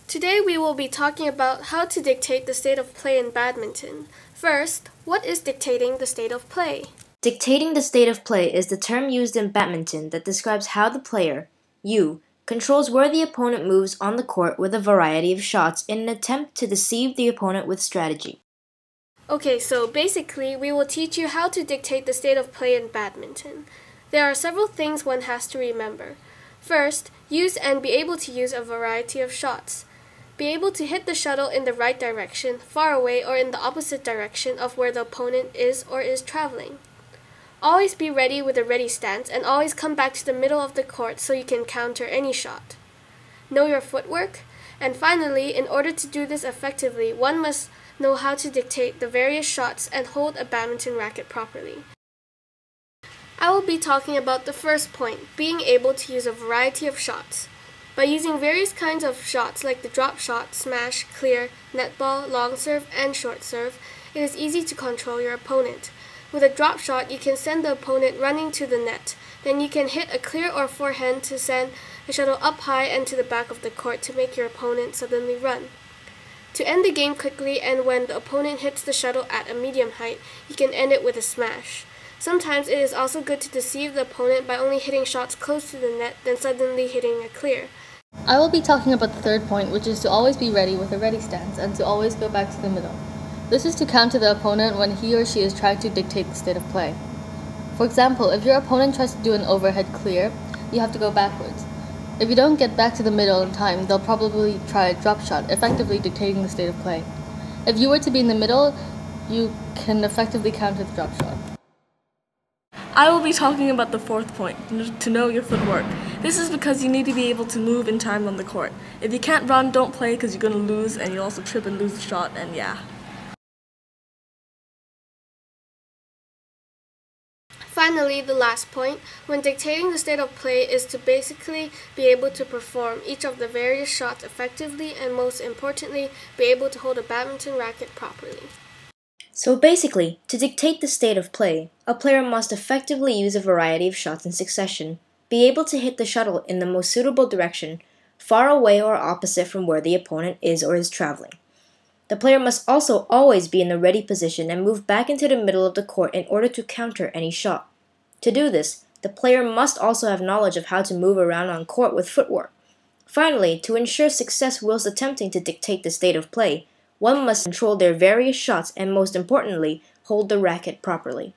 Today we will be talking about how to dictate the state of play in badminton. First, what is dictating the state of play? Dictating the state of play is the term used in badminton that describes how the player, you, controls where the opponent moves on the court with a variety of shots in an attempt to deceive the opponent with strategy. Okay, so basically we will teach you how to dictate the state of play in badminton. There are several things one has to remember. First, use and be able to use a variety of shots. Be able to hit the shuttle in the right direction, far away, or in the opposite direction of where the opponent is or is traveling. Always be ready with a ready stance and always come back to the middle of the court so you can counter any shot. Know your footwork. And finally, in order to do this effectively, one must know how to dictate the various shots and hold a badminton racket properly. I will be talking about the first point, being able to use a variety of shots. By using various kinds of shots like the drop shot, smash, clear, netball, long serve, and short serve, it is easy to control your opponent. With a drop shot, you can send the opponent running to the net. Then you can hit a clear or forehand to send the shuttle up high and to the back of the court to make your opponent suddenly run. To end the game quickly and when the opponent hits the shuttle at a medium height, you can end it with a smash. Sometimes it is also good to deceive the opponent by only hitting shots close to the net, then suddenly hitting a clear. I will be talking about the third point, which is to always be ready with a ready stance and to always go back to the middle. This is to counter the opponent when he or she is trying to dictate the state of play. For example, if your opponent tries to do an overhead clear, you have to go backwards. If you don't get back to the middle in time, they'll probably try a drop shot, effectively dictating the state of play. If you were to be in the middle, you can effectively counter the drop shot. I will be talking about the fourth point, to know your footwork. This is because you need to be able to move in time on the court. If you can't run, don't play because you're going to lose and you'll also trip and lose the shot, and yeah. Finally, the last point, when dictating the state of play, is to basically be able to perform each of the various shots effectively and most importantly, be able to hold a badminton racket properly. So basically, to dictate the state of play, a player must effectively use a variety of shots in succession, be able to hit the shuttle in the most suitable direction, far away or opposite from where the opponent is or is traveling. The player must also always be in the ready position and move back into the middle of the court in order to counter any shot. To do this, the player must also have knowledge of how to move around on court with footwork. Finally, to ensure success whilst attempting to dictate the state of play, one must control their various shots and most importantly, hold the racket properly.